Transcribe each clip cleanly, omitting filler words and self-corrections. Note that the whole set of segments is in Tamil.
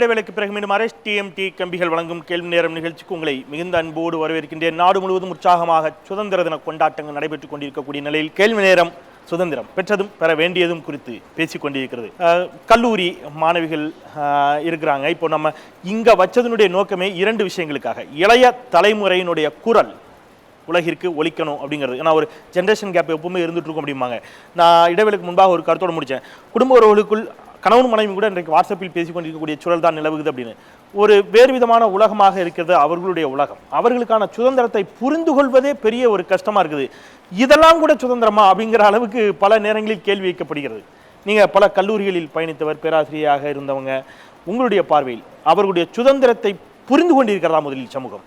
இடைவேளைக்கு பிறகு மீண்டும் டிஎம்டி கம்பிகள் வழங்கும் கேள்வி நேரம் நிகழ்ச்சிக்கு உங்களை மிகுந்த அன்போடு வரவேற்கின்றேன். நாடு முழுவதும் உற்சாகமாக சுதந்திர தின கொண்டாட்டங்கள் நடைபெற்றுக் கொண்டிருக்கக்கூடிய நிலையில் கேள்வி நேரம் சுதந்திரம் பெற்றதும் பெற வேண்டியதும் குறித்து பேசிக் கொண்டிருக்கிறது. கல்லூரி மாணவிகள் இருக்கிறாங்க. இப்போ நம்ம இங்க வச்சதனுடைய நோக்கமே இரண்டு விஷயங்களுக்காக. இளைய தலைமுறையினுடைய குரல் உலகிற்கு ஒலிக்கணும் அப்படிங்கிறது. ஏன்னா ஒரு ஜென்ரேஷன் கேப் எப்பவுமே இருந்துட்டு இருக்கும் அப்படிம்பாங்க. நான் இடைவெளிக்கு முன்பாக ஒரு கருத்தோடு முடித்தேன். குடும்ப உறவுகளுக்குள் கணவன் மனைவி கூட இன்றைக்கு வாட்ஸ்அப்பில் பேசிக் கொண்டிருக்கக்கூடிய சூழல் தான் நிலவுகிறது அப்படின்னு. ஒரு வேறு விதமான உலகமாக இருக்கிறது அவர்களுடைய உலகம். அவர்களுக்கான சுதந்திரத்தை புரிந்து கொள்வதே பெரிய ஒரு கஷ்டமா இருக்குது. இதெல்லாம் கூட சுதந்திரமா அப்படிங்கிற அளவுக்கு பல நேரங்களில் கேள்வி வைக்கப்படுகிறது. நீங்க பல கல்லூரிகளில் பயணித்தவர், பேராசிரியராக இருந்தவங்க, உங்களுடைய பார்வையில் அவர்களுடைய சுதந்திரத்தை புரிந்து கொண்டிருக்கிறதா முதலில் சமூகம்?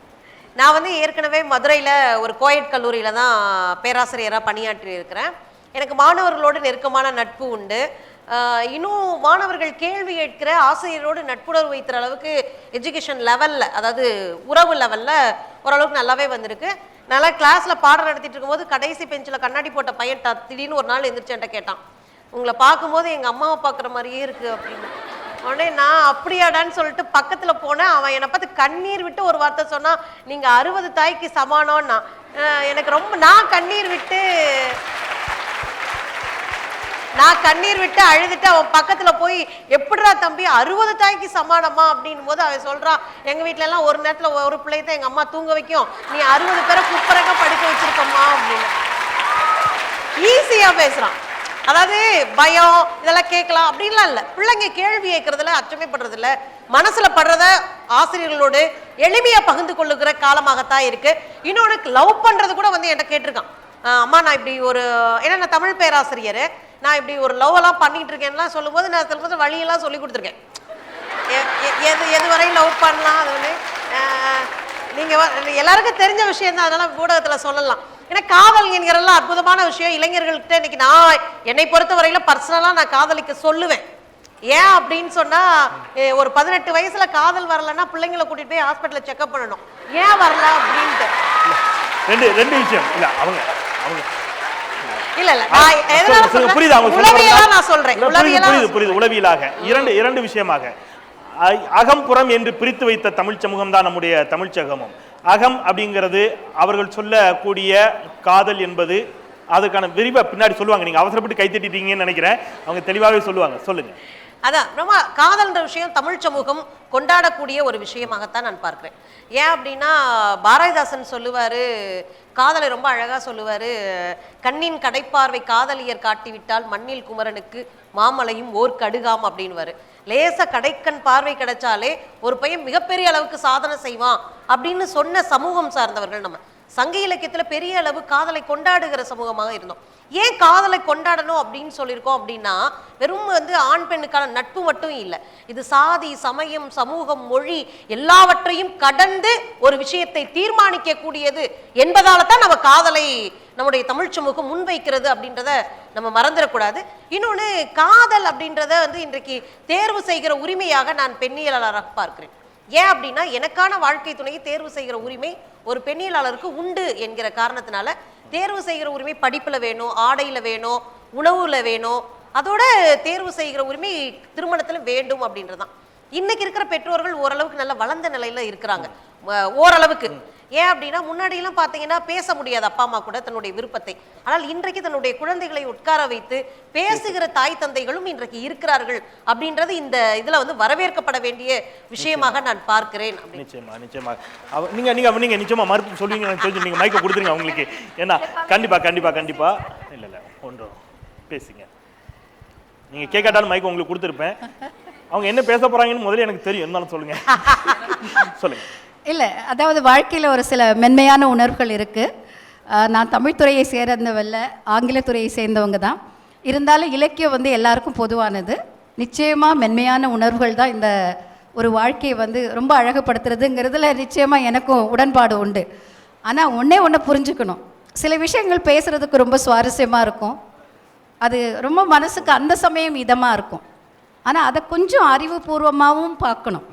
நான் ஏற்கனவே மதுரையில் ஒரு கோயட் கல்லூரியில் தான் பேராசிரியராக பணியாற்றி இருக்கிறேன். எனக்கு மாணவர்களோடு நெருக்கமான நட்பு உண்டு. இன்னும் மாணவர்கள் கேள்வி கேட்கிற ஆசிரியரோடு நட்புணர்வு வைக்கிற அளவுக்கு எஜுகேஷன் லெவலில், அதாவது உறவு லெவலில் ஓரளவுக்கு நல்லாவே வந்திருக்கு. நல்லா கிளாஸில் பாடம் நடத்திட்டு இருக்கும்போது கடைசி பெஞ்சில் கண்ணாடி போட்ட பையன் திடீர்னு ஒரு நாள் எந்திரிச்சு என்கிட்ட கேட்டான், உங்களை பார்க்கும்போது எங்கள் அம்மாவை பார்க்குற மாதிரியே இருக்குது அப்படின்னு. உடனே நான் அப்படியாடான்னு சொல்லிட்டு பக்கத்தில் போனேன். அவன் என்னை பார்த்து கண்ணீர் விட்டு ஒரு வார்த்தை சொன்னான், நீங்கள் 60 தாய்க்கு சமானம்னா. எனக்கு ரொம்ப நான் கண்ணீர் விட்டு அழுதுட்டு அவன் பக்கத்தில் போய், எப்படிடா தம்பி 60 தாய்க்கு சமானமா அப்படின் போது அவன் சொல்கிறான், எங்கள் வீட்டிலலாம் ஒரு நேரத்தில் ஒரு பிள்ளை தான் எங்கள் அம்மா தூங்க வைக்கும், நீ 60 பேரை குப்பரங்க படிக்க வச்சிருக்கம்மா அப்படின்னு ஈஸியாக பேசுகிறான். அதாவது பயம் இதெல்லாம் கேட்கலாம் அப்படின்லாம் இல்லை. பிள்ளைங்க கேள்வி கேட்கறதுல அச்சமே படுறது இல்லை. மனசுல படுறத ஆசிரியர்களோடு எளிமையா பகிர்ந்து கொள்ளுகிற காலமாகத்தான் இருக்கு. இன்னொன்று லவ் பண்றது கூட என்கிட்ட கேட்டிருக்கான், அம்மா நான் இப்படி ஒரு, ஏன்னா நான் தமிழ் பேராசிரியர், நான் இப்படி ஒரு லவ் எல்லாம் பண்ணிட்டு இருக்கேன்லாம் சொல்லும்போது நான் சில வழியெல்லாம் சொல்லி கொடுத்துருக்கேன். எது வரையும் லவ் பண்ணலாம், அது நீங்க எல்லாருக்கும் தெரிஞ்ச விஷயம் தான், அதனால ஊடகத்துல சொல்லலாம். ஏன்னா காதல் என்கிறதெல்லாம் அற்புதமான விஷயம். இளைஞர்கள்கிட்ட இன்னைக்கு நான் என்னை பொறுத்த வரையில பர்சனலா நான் காதலிக்க சொல்லுவேன். ஏன் அப்படின்னு சொன்னா, ஒரு 18 வயசுல காதல் வரலன்னா பிள்ளைங்களை கூட்டிட்டு போய் ஹாஸ்பிட்டல்ல செக்அப் பண்ணணும், ஏன் வரல அப்படின்ட்டு. ரெண்டு விஷயம் இல்ல, அவங்க இல்ல நான் சொல்றேன் உளவியலாக இரண்டு விஷயமாக அகம்புறம் என்று பிரித்து வைத்த தமிழ் சமூகம் தான் நம்முடைய தமிழ் சமூகம். அகம் அப்படிங்கிறது அவர்கள் சொல்லக்கூடிய காதல் என்பது, அதுக்கான விரிவா பின்னாடி சொல்லுவாங்க. நீங்க அவசரப்பட்டு கைத்தட்டிட்டீங்கன்னு நினைக்கிறேன், அவங்க தெளிவாகவே சொல்லுவாங்க. சொல்லுங்க. அதான் ரொம்ப காதல்ன்ற விஷயம் தமிழ் சமூகம் கொண்டாடக்கூடிய ஒரு விஷயமாகத்தான் நான் பார்க்கிறேன். ஏன் அப்படின்னா, பாரதிதாசன் சொல்லுவாரு, காதலை ரொம்ப அழகா சொல்லுவாரு, கண்ணின் கடைப்பார்வை காதலியர் காட்டிவிட்டால் மண்ணில் குமரனுக்கு மாமலையும் ஓர் கடுகாம் அப்படின்வாரு. லேச கடைக்கண் பார்வை கிடைச்சாலே ஒரு பையன் மிகப்பெரிய அளவுக்கு சாதனை செய்வான் அப்படின்னு சொன்ன சமூகம் சார்ந்தவர்கள் நம்ம. சங்க இலக்கியத்துல பெரிய அளவு காதலை கொண்டாடுகிற சமூகமாக இருந்தோம். ஏன் காதலை கொண்டாடணும் அப்படின்னு சொல்லியிருக்கோம் அப்படின்னா, வெறும் ஆண் பெண்ணுக்கான நட்பு மட்டும் இல்லை, இது சாதி, சமயம், சமூகம், மொழி எல்லாவற்றையும் கடந்து ஒரு விஷயத்தை தீர்மானிக்க கூடியது என்பதால தான் நம்ம காதலை நம்முடைய தமிழ் சமூகம் முன்வைக்கிறது அப்படின்றத நம்ம மறந்துடக்கூடாது. இன்னொன்று, காதல் அப்படின்றத இன்றைக்கு தேர்வு செய்கிற உரிமையாக நான் பெண்ணியலாளராக பார்க்கிறேன். ஏன் அப்படின்னா, எனக்கான வாழ்க்கை துணையை தேர்வு செய்கிற உரிமை ஒரு பெண்ணியலாளருக்கு உண்டு என்கிற காரணத்தினால தேர்வு செய்கிற உரிமை படிப்புல வேணும், ஆடையில வேணும், உணவுல வேணும், அதோட தேர்வு செய்கிற உரிமை திருமணத்துல வேண்டும் அப்படின்றதான். இன்னைக்கு இருக்கிற பெற்றோர்கள் ஓரளவுக்கு நல்ல வளர்ந்த நிலையில இருக்கிறாங்க, ஓரளவுக்கு. ஏன் அப்படின்னா, முன்னாடி எல்லாம் பாத்தீங்கன்னா பேச முடியாது அப்பா அம்மா கூட தன்னுடைய விருப்பத்தை. ஆனால் இன்றைக்கு தன்னுடைய குழந்தைகளை உட்கார வைத்து பேசுகிற தாய் தந்தைகளும் இன்றைக்கு இருக்கிறார்கள் அப்படின்றது இந்த இதுல வரவேற்கப்பட வேண்டிய விஷயமாக நான் பார்க்கிறேன். நிச்சயமா நீங்க நிச்சயமா மறுப்பு சொல்லுவீங்க. நீங்க மைக்க கொடுத்துருங்க அவங்களுக்கு. ஏன்னா கண்டிப்பா இல்ல ஒன்றும் பேசுங்க. நீங்க கேட்காட்டாலும் மைக்க உங்களுக்கு கொடுத்துருப்பேன். அவங்க என்ன பேச போறாங்கன்னு முதல்ல எனக்கு தெரியும், இருந்தாலும் சொல்லுங்க. சொல்லுங்க. இல்லை, அதாவது வாழ்க்கையில் ஒரு சில மென்மையான உணர்வுகள் இருக்குது. நான் தமிழ்துறையை சேர்ந்தவல்ல, ஆங்கிலத்துறையை சேர்ந்தவங்க தான். இருந்தாலும் இலக்கியம் எல்லாருக்கும் பொதுவானது. நிச்சயமாக மென்மையான உணர்வுகள் தான் இந்த ஒரு வாழ்க்கையை ரொம்ப அழகுபடுத்துறதுங்கிறதுல நிச்சயமாக எனக்கும் உடன்பாடு உண்டு. ஆனால் ஒன்று புரிஞ்சுக்கணும், சில விஷயங்கள் பேசுகிறதுக்கு ரொம்ப சுவாரஸ்யமாக இருக்கும், அது ரொம்ப மனசுக்கு அந்த சமயம் இதமாக இருக்கும். ஆனால் அதை கொஞ்சம் அறிவுபூர்வமாகவும் பார்க்கணும்.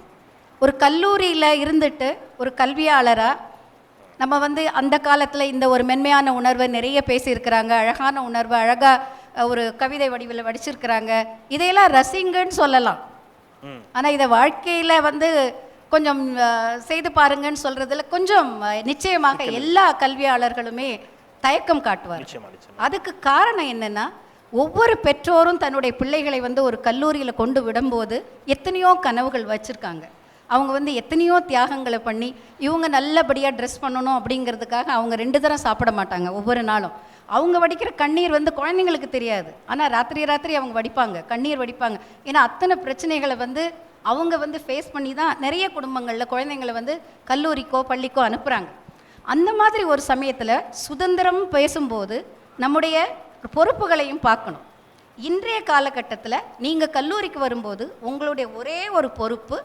ஒரு கல்லூரியில் இருந்துட்டு ஒரு கல்வியாளராக நம்ம அந்த காலத்தில் இந்த ஒரு மென்மையான உணர்வை நிறைய பேசியிருக்கிறாங்க, அழகான உணர்வை அழகாக ஒரு கவிதை வடிவில் வடிச்சிருக்கிறாங்க, இதையெல்லாம் ரசிங்கன்னு சொல்லலாம். ஆனால் இதை வாழ்க்கையில் வந்து கொஞ்சம் செய்து பாருங்கன்னு சொல்றதுல கொஞ்சம் நிச்சயமாக எல்லா கல்வியாளர்களுமே தயக்கம் காட்டுவார். அதுக்கு காரணம் என்னன்னா, ஒவ்வொரு பெற்றோரும் தன்னுடைய பிள்ளைகளை வந்து ஒரு கல்லூரியில் கொண்டு விடும்போது எத்தனையோ கனவுகள் வச்சுருக்காங்க. அவங்க வந்து எத்தனையோ தியாகங்களை பண்ணி இவங்க நல்லபடியாக ட்ரெஸ் பண்ணணும் அப்படிங்கிறதுக்காக அவங்க 2 தரம் சாப்பிட மாட்டாங்க ஒவ்வொரு நாளும். அவங்க வடிக்கிற கண்ணீர் வந்து குழந்தைங்களுக்கு தெரியாது, ஆனால் ராத்திரி அவங்க வடிப்பாங்க, கண்ணீர் வடிப்பாங்க. ஏன்னா அத்தனை பிரச்சனைகளை வந்து அவங்க வந்து ஃபேஸ் பண்ணி தான் நிறைய குடும்பங்களில் குழந்தைங்களை வந்து கல்லூரிக்கோ பள்ளிக்கோ அனுப்புகிறாங்க. அந்த மாதிரி ஒரு சமயத்தில் சுதந்திரம் பேசும்போது நம்முடைய பொறுப்புகளையும் பார்க்கணும். இன்றைய காலகட்டத்தில் நீங்கள் கல்லூரிக்கு வரும்போது உங்களுடைய ஒரே ஒரு பொறுப்பு,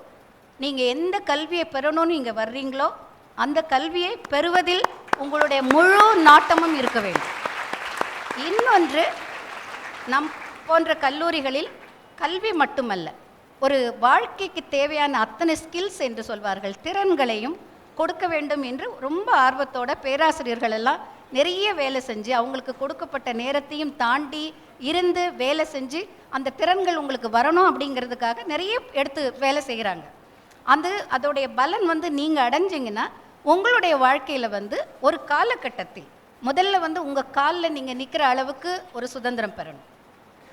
நீங்கள் எந்த கல்வியை பெறணும்னு இங்கே வர்றீங்களோ அந்த கல்வியை பெறுவதில் உங்களுடைய முழு நாட்டமும் இருக்க வேண்டும். இன்னொன்று, நம் போன்ற கல்லூரிகளில் கல்வி மட்டுமல்ல, ஒரு வாழ்க்கைக்கு தேவையான அத்தனை ஸ்கில்ஸ் என்று சொல்வார்கள், திறன்களையும் கொடுக்க வேண்டும் என்று ரொம்ப ஆர்வத்தோட பேராசிரியர்கள் எல்லாம் நிறைய வேலை செஞ்சு அவங்களுக்கு கொடுக்கப்பட்ட நேரத்தையும் தாண்டி இருந்து வேலை செஞ்சு அந்த திறன்கள் உங்களுக்கு வரணும் அப்படிங்கிறதுக்காக நிறைய எடுத்து வேலை செய்கிறாங்க. அதோடைய பலன் வந்து நீங்கள் அடைஞ்சிங்கன்னா உங்களுடைய வாழ்க்கையில் வந்து ஒரு காலகட்டத்தில் முதல்ல வந்து உங்கள் காலில் நீங்கள் நிற்கிற அளவுக்கு ஒரு சுதந்திரம் பெறணும்.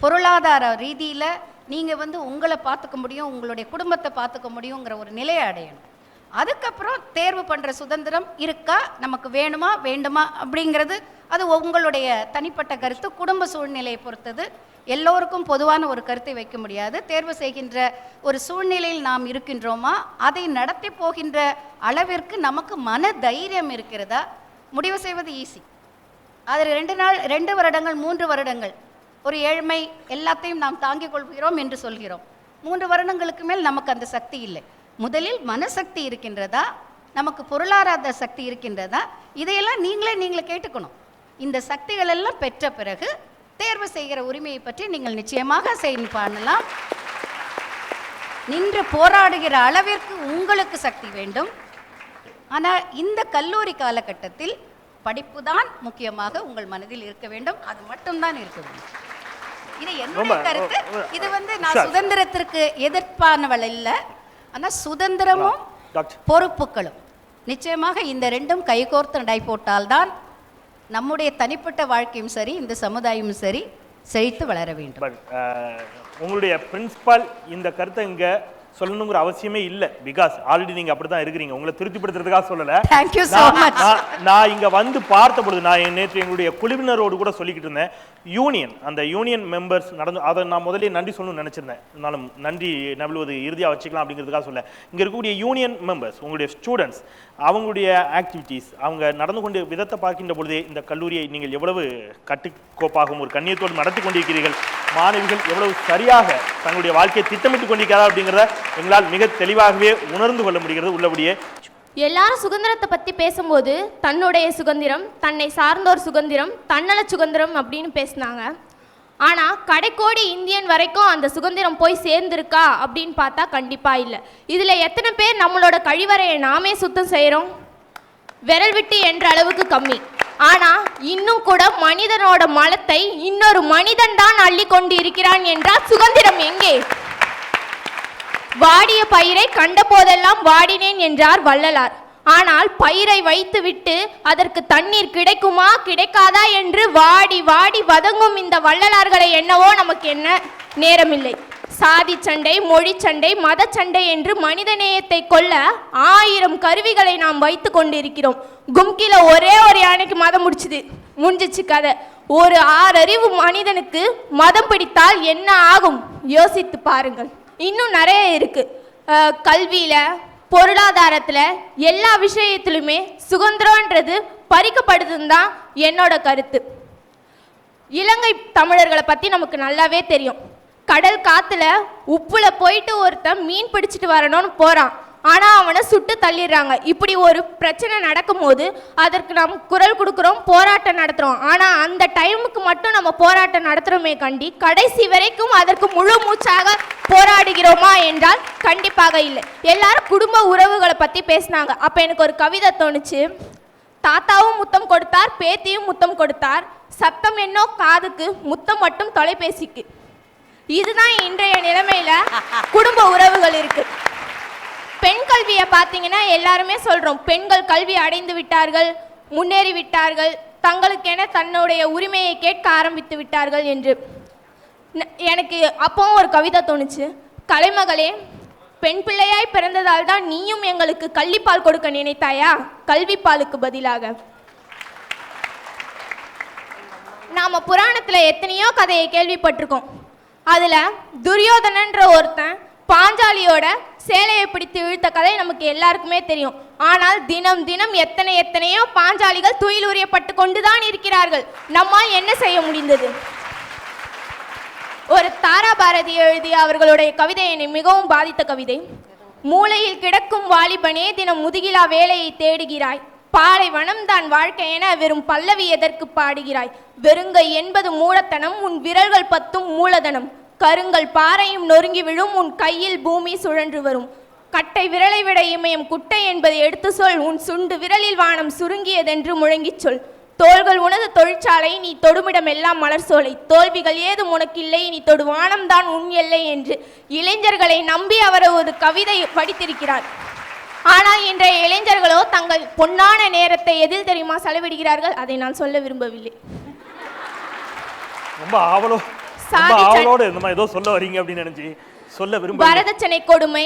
பொருளாதார ரீதியில் நீங்கள் வந்து உங்களை பார்த்துக்க முடியும், உங்களுடைய குடும்பத்தை பார்த்துக்க முடியுங்கிற ஒரு நிலையை அடையணும். அதுக்கப்புறம் தேர்வு பண்ணுற சுதந்திரம் இருக்கா, நமக்கு வேணுமா வேண்டுமா அப்படிங்கிறது அது உங்களுடைய தனிப்பட்ட கருத்து, குடும்ப சூழ்நிலையை பொறுத்தது. எல்லோருக்கும் பொதுவான ஒரு கருத்தை வைக்க முடியாது. தேர்வு செய்கின்ற ஒரு சூழ்நிலையில் நாம் இருக்கின்றோமா, அதை நடத்தி போகின்ற அளவிற்கு நமக்கு மன தைரியம் இருக்கிறதா, முடிவு செய்வது ஈஸி. அது 2 வருடங்கள் 3 வருடங்கள் ஒரு ஏழ்மை எல்லாத்தையும் நாம் தாங்கிக் கொள்கிறோம் என்று சொல்கிறோம். 3 வருடங்களுக்கு மேல் நமக்கு அந்த சக்தி இல்லை. முதலில் மனசக்தி இருக்கின்றதா, நமக்கு பொருளாதார சக்தி இருக்கின்றதா, இதையெல்லாம் நீங்களே கேட்டுக்கணும். இந்த சக்திகள் எல்லாம் பெற்ற பிறகு தேர்வு செய்கிற உரிமையை பற்றி நீங்கள் நிச்சயமாக பண்ணலாம். நின்று போராடுகிற அளவிற்கு உங்களுக்கு சக்தி வேண்டும். ஆனால் இந்த கல்லூரி காலகட்டத்தில் படிப்பு தான் முக்கியமாக உங்கள் மனதில் இருக்க வேண்டும், அது மட்டும்தான் இருக்க வேண்டும். இது என்னுடைய கருத்து. இது வந்து நான் சுதந்திரத்திற்கு எதிர்ப்பானவள் இல்லை, ஆனால் சுதந்திரமும் பொறுப்புகளும் நிச்சயமாக இந்த 2ம் கைகோர்த்து நடை போட்டால்தான் நம்முடைய தனிப்பட்ட வாழ்க்கையும் சரி, இந்த சமுதாயமும் சரி செழித்து வளர வேண்டும். உங்களுடைய பிரின்சிபால் இந்த கருத்தை இங்க சொல்லணுங்கிற அவசியமே இல்லை, பிகாஸ் ஆல்ரெடி நீங்க அப்படிதான் இருக்கிறீங்க. உங்களை திருப்திப்படுத்துறதுக்காக சொல்லல. Thank you so much. நான் இங்க வந்து பார்த்த பொழுது நான் நேற்று எங்களுடைய குழுவினரோடு கூட சொல்லிக்கிட்டு இருந்தேன், அந்த யூனியன் மெம்பர்ஸ் அதை நான் முதலே நன்றி சொல்லணும்னு நினைச்சிருந்தேன். இருந்தாலும் நன்றி நவலுவது இறுதியாக வச்சுக்கலாம் அப்படிங்கிறதுக்காக சொல்ல, இங்க இருக்கக்கூடிய யூனியன் மெம்பர்ஸ், உங்களுடைய ஸ்டூடெண்ட்ஸ், அவங்களுடைய ஆக்டிவிட்டீஸ், அவங்க நடந்து கொண்டு விதத்தை பார்க்கின்ற பொழுதே இந்த கல்லூரியை நீங்கள் எவ்வளவு கட்டுக்கோப்பாகவும் ஒரு கண்ணியத்தோடு நடத்தி கொண்டிருக்கிறீர்கள், மாணவிகள் எவ்வளவு சரியாக தங்களுடைய வாழ்க்கையை திட்டமிட்டு கொண்டிருக்கிறார் அப்படிங்கிறத எங்களால் மிக தெளிவாகவே உணர்ந்து கொள்ள முடிகிறது. உள்ளபடியே எல்லாரும் சுதந்திரத்தை பற்றி பேசும்போது தன்னுடைய சுதந்திரம், தன்னை சார்ந்தோர் சுதந்திரம், தன்னல சுதந்திரம் அப்படின்னு பேசினாங்க. ஆனால் கடைக்கோடி இந்தியன் வரைக்கும் அந்த சுதந்திரம் போய் சேர்ந்துருக்கா அப்படின்னு பார்த்தா கண்டிப்பாக இல்லை. இதில் எத்தனை பேர் நம்மளோட கழிவறையை நாமே சுத்தம் செய்கிறோம்? விரல் விட்டு என்ற அளவுக்கு கம்மி. ஆனால் இன்னும் கூட மனிதனோட மலத்தை இன்னொரு மனிதன் தான் அள்ளி கொண்டு இருக்கிறான் என்றால் சுதந்திரம் எங்கே? வாடிய பயிரை கண்ட போதெல்லாம் வாடினேன் என்றார் வள்ளலார். ஆனால் பயிரை வைத்துவிட்டு அதற்கு தண்ணீர் கிடைக்குமா கிடைக்காதா என்று வாடி வாடி வதங்கும் இந்த வள்ளலார்களை என்னவோ நமக்கு என்ன நேரமில்லை. சாதி சண்டை, மொழி சண்டை, மத சண்டை என்று மனிதநேயத்தை கொல்ல 1000 கருவிகளை நாம் வைத்து கொண்டிருக்கிறோம். கும்கில ஒரே ஒரு யானைக்கு மதம் முடிஞ்சிச்சு கதை. ஒரு 6 அறிவு மனிதனுக்கு மதம் பிடித்தால் என்ன ஆகும் யோசித்து பாருங்கள். இன்னும் நிறைய இருக்கு. கல்வியில, பொருளாதாரத்துல, எல்லா விஷயத்திலுமே சுதந்திரம்ன்றது பறிக்கப்படுதுன்னு தான் என்னோட கருத்து. இலங்கை தமிழர்களை பத்தி நமக்கு நல்லாவே தெரியும். கடல் காத்துல உப்புல போயிட்டு ஒருத்தன் மீன் பிடிச்சிட்டு வரணும்னு போறான், ஆனா அவனை சுட்டு தள்ளிடுறாங்க. இப்படி ஒரு பிரச்சனை நடக்கும் போது அதற்கு நாம் குரல் கொடுக்குறோம், போராட்டம் நடத்துறோம். ஆனா அந்த டைமுக்கு மட்டும் நம்ம போராட்டம் நடத்துறோமே கண்டி கடைசி வரைக்கும் அதற்கு முழு மூச்சாக போராடுகிறோமா என்றால் கண்டிப்பாக இல்லை. எல்லாரும் குடும்ப உறவுகளை பத்தி பேசினாங்க. அப்ப எனக்கு ஒரு கவிதை தோணுச்சு. தாத்தாவும் முத்தம் கொடுத்தார், பேத்தியும் முத்தம் கொடுத்தார், சத்தம் என்னோ காதுக்கு, முத்தம் மட்டும் தொலைபேசிக்கு. இதுதான் இன்றைய நிலைமையில குடும்ப உறவுகள் இருக்கு. பெண் கல்வியை பார்த்தீங்கன்னா எல்லாருமே சொல்றோம், பெண்கள் கல்வி அடைந்து விட்டார்கள், முன்னேறி விட்டார்கள், தங்களுக்கென தன்னுடைய உரிமையை கேட்க ஆரம்பித்து விட்டார்கள் என்று. எனக்கு அப்பவும் ஒரு கவிதை தோணுச்சு, கலைமகளே, பெண் பிள்ளையாய் பிறந்ததால் தான் நீயும் எங்களுக்கு கள்ளிப்பால் கொடுக்க நினைத்தாயா, கல்விப்பாலுக்கு பதிலாக. நாம புராணத்துல எத்தனையோ கதையை கேள்விப்பட்டிருக்கோம். அதுல துரியோதனன்ற ஒருத்தன் பாஞ்சாலியோட சேலையை பிடித்து இழுத்த கதை நமக்கு எல்லாருக்குமே தெரியும். ஆனால் தினம் தினம் எத்தனையோ பாஞ்சாலிகள் துயில் உரியப்பட்டு கொண்டுதான் இருக்கிறார்கள். நம்மால் என்ன செய்ய முடிந்தது? ஒரு தாராபாரதி எழுதிய அவர்களுடைய கவிதை என்னை மிகவும் பாதித்த கவிதை. மூளையில் கிடக்கும் வாலிபனே தினம் முதுகிலா வேலையை தேடுகிறாய், பாலை வனம்தான் வாழ்க்கை என வெறும் பல்லவி எதற்கு பாடுகிறாய், வெறுங்கை என்பது மூடத்தனம், உன் விரல்கள் 10 மூலதனம், கருங்கல் பாறையும் நொறுங்கி விழும், உன் கையில் பூமி சுழன்று வரும், கட்டை விரலை விட இமயம் குட்டை என்பதை எடுத்து சொல், உன் சுண்டு விரலில் வானம் சுருங்கியதென்று முழங்கிச் சொல், தோள்கள் உனது தொழிற்சாலை, நீ தொடுமிடம் எல்லாம் மலர் சோலை, தோல்விகள் ஏதும் உனக்கில்லை, நீ தொடு வானம்தான் உன் எல்லை என்று இளைஞர்களை நம்பி அவர் ஒரு கவிதை படித்திருக்கிறார். ஆனால் இன்றைய இளைஞர்களோ தங்கள் பொன்னான நேரத்தை எதில் தெரியுமா செலவிடுகிறார்கள்? அதை நான் சொல்ல விரும்பவில்லை. ரொம்ப ஆவலோடு இந்த மாதிரி ஏதோ சொல்ல வரீங்க அப்படின்னு நினைச்சு சொல்ல விரும்ப. வரதட்சணை கொடுமை,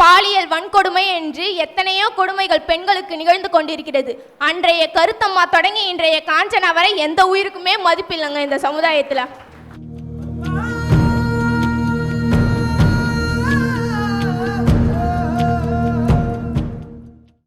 பாலியல் வன்கொடுமை என்று எத்தனையோ கொடுமைகள் பெண்களுக்கு நிகழ்ந்து கொண்டிருக்கிறது. அன்றைய கருத்தம்மா தொடங்கி இன்றைய காஞ்சனா வரை எந்த உயிருக்குமே மதிப்பில்லைங்க இந்த சமுதாயத்துல.